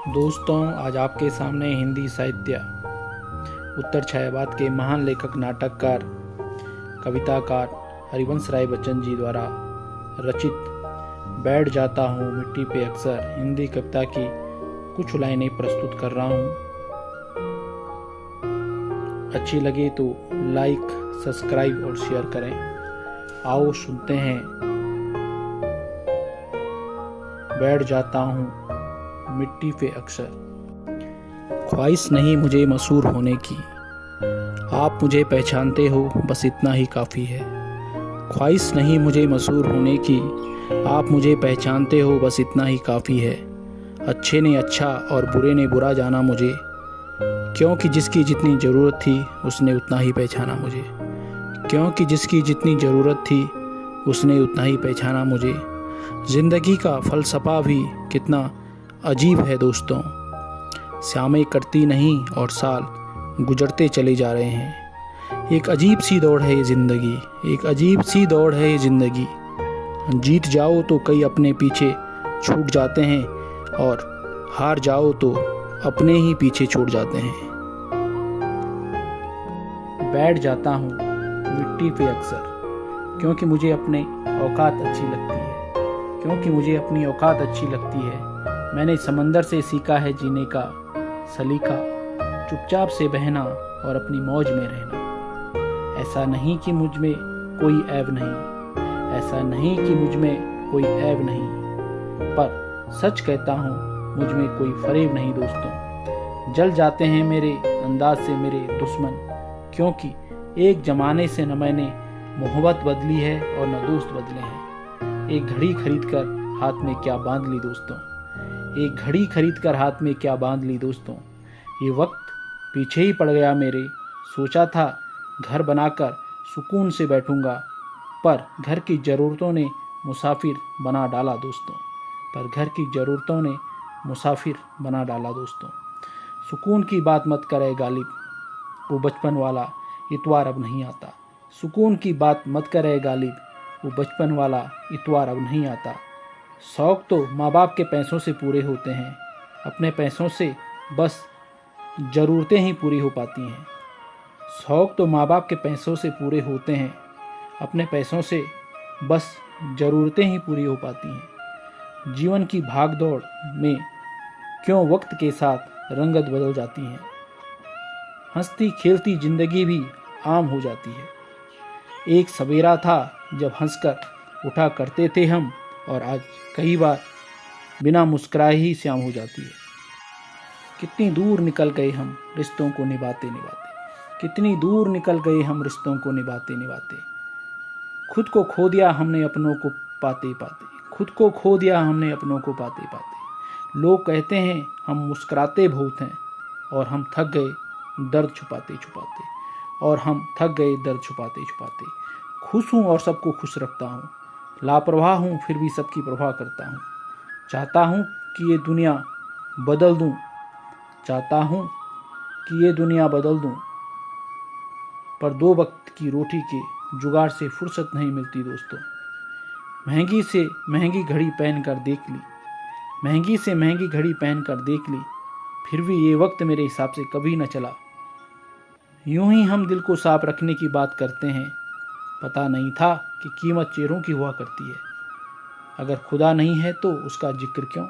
दोस्तों, आज आपके सामने हिंदी साहित्य उत्तर छायावाद के महान लेखक, नाटककार, कविताकार हरिवंश राय बच्चन जी द्वारा रचित बैठ जाता हूँ मिट्टी पे अक्सर हिंदी कविता की कुछ लाइनें प्रस्तुत कर रहा हूँ। अच्छी लगे तो लाइक, सब्सक्राइब और शेयर करें। आओ सुनते हैं। बैठ जाता हूँ मिट्टी पे अक्सर। ख्वाहिश नहीं मुझे मशहूर होने की, आप मुझे पहचानते हो बस इतना ही काफ़ी है। ख्वाहिश नहीं मुझे मशहूर होने की, आप मुझे पहचानते हो बस इतना ही काफ़ी है। अच्छे ने अच्छा और बुरे ने बुरा जाना मुझे, क्योंकि जिसकी जितनी ज़रूरत थी उसने उतना ही पहचाना मुझे। क्योंकि जिसकी जितनी ज़रूरत थी उसने उतना ही पहचाना मुझे। ज़िंदगी का फ़लसफ़ा भी कितना अजीब है दोस्तों। शामें कटती नहीं और साल गुजरते चले जा रहे हैं। एक अजीब सी दौड़ है ये ज़िंदगी, एक अजीब सी दौड़ है ये ज़िंदगी। जीत जाओ तो कई अपने पीछे छूट जाते हैं, और हार जाओ तो अपने ही पीछे छूट जाते हैं। बैठ जाता हूँ मिट्टी पे अक्सर, क्योंकि मुझे अपने औकात अच्छी लगती है। क्योंकि मुझे अपनी औकात अच्छी लगती है। मैंने समंदर से सीखा है जीने का सलीका, चुपचाप से बहना और अपनी मौज में रहना। ऐसा नहीं कि मुझ में कोई ऐब नहीं, ऐसा नहीं कि मुझ में कोई ऐब नहीं, पर सच कहता हूँ मुझ में कोई फरेब नहीं दोस्तों। जल जाते हैं मेरे अंदाज से मेरे दुश्मन, क्योंकि एक ज़माने से न मैंने मोहब्बत बदली है और न दोस्त बदले हैं। एक घड़ी खरीद कर हाथ में क्या बांध ली दोस्तों, एक घड़ी खरीद कर हाथ में क्या बांध ली दोस्तों। ये वक्त पीछे ही पड़ गया मेरे। सोचा था घर बनाकर सुकून से बैठूंगा, पर घर की ज़रूरतों ने मुसाफिर बना डाला दोस्तों। पर घर की ज़रूरतों ने मुसाफिर बना डाला दोस्तों। सुकून की बात मत करे गालिब, वो बचपन वाला इतवार अब नहीं आता। सुकून की बात मत करे गालिब, वो बचपन वाला इतवार अब नहीं आता। शौक़ तो माँ बाप के पैसों से पूरे होते हैं, अपने पैसों से बस ज़रूरतें ही पूरी हो पाती हैं। शौक़ तो माँ बाप के पैसों से पूरे होते हैं, अपने पैसों से बस ज़रूरतें ही पूरी हो पाती हैं। जीवन की भाग दौड़ में क्यों वक्त के साथ रंगत बदल जाती है। हंसती खेलती ज़िंदगी भी आम हो जाती है। एक सवेरा था जब हंसकर उठा करते थे हम, और आज कई बार बिना मुस्कुराए ही शाम हो जाती है। कितनी दूर निकल गए हम रिश्तों को निभाते निभाते, कितनी दूर निकल गए हम रिश्तों को निभाते निभाते। खुद को खो दिया हमने अपनों को पाते पाते, खुद को खो दिया हमने अपनों को पाते पाते। लोग कहते हैं हम मुस्कुराते बहुत हैं, और हम थक गए दर्द छुपाते छुपाते, और हम थक गए दर्द छुपाते छुपाते। खुश हूँ और सबको खुश रखता हूँ, लापरवाह हूँ फिर भी सबकी परवाह करता हूँ। चाहता हूँ कि ये दुनिया बदल दूँ, चाहता हूँ कि ये दुनिया बदल दूँ, पर दो वक्त की रोटी के जुगाड़ से फुर्सत नहीं मिलती दोस्तों। महंगी से महंगी घड़ी पहन कर देख ली, महंगी से महंगी घड़ी पहन कर देख ली, फिर भी ये वक्त मेरे हिसाब से कभी न चला। यूं ही हम दिल को साफ रखने की बात करते हैं, पता नहीं था कि कीमत चेहरों की हुआ करती है। अगर खुदा नहीं है तो उसका जिक्र क्यों,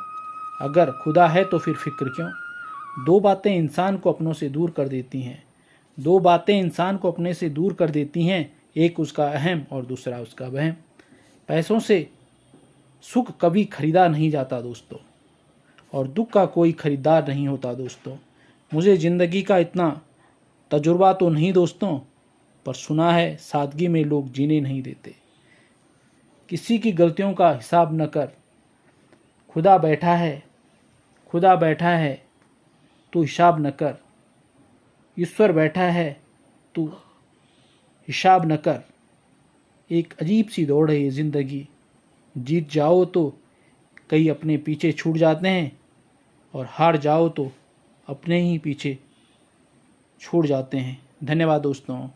अगर खुदा है तो फिर फिक्र क्यों। दो बातें इंसान को अपनों से दूर कर देती हैं, दो बातें इंसान को अपने से दूर कर देती हैं, एक उसका अहम और दूसरा उसका वहम। पैसों से सुख कभी खरीदा नहीं जाता दोस्तों, और दुख का कोई खरीदार नहीं होता दोस्तों। मुझे ज़िंदगी का इतना तजुर्बा तो नहीं दोस्तों, पर सुना है सादगी में लोग जीने नहीं देते। किसी की गलतियों का हिसाब न कर, खुदा बैठा है, खुदा बैठा है तू हिसाब न कर। ईश्वर बैठा है तू हिसाब न कर। एक अजीब सी दौड़ है ये ज़िंदगी। जीत जाओ तो कई अपने पीछे छूट जाते हैं, और हार जाओ तो अपने ही पीछे छूट जाते हैं। धन्यवाद दोस्तों।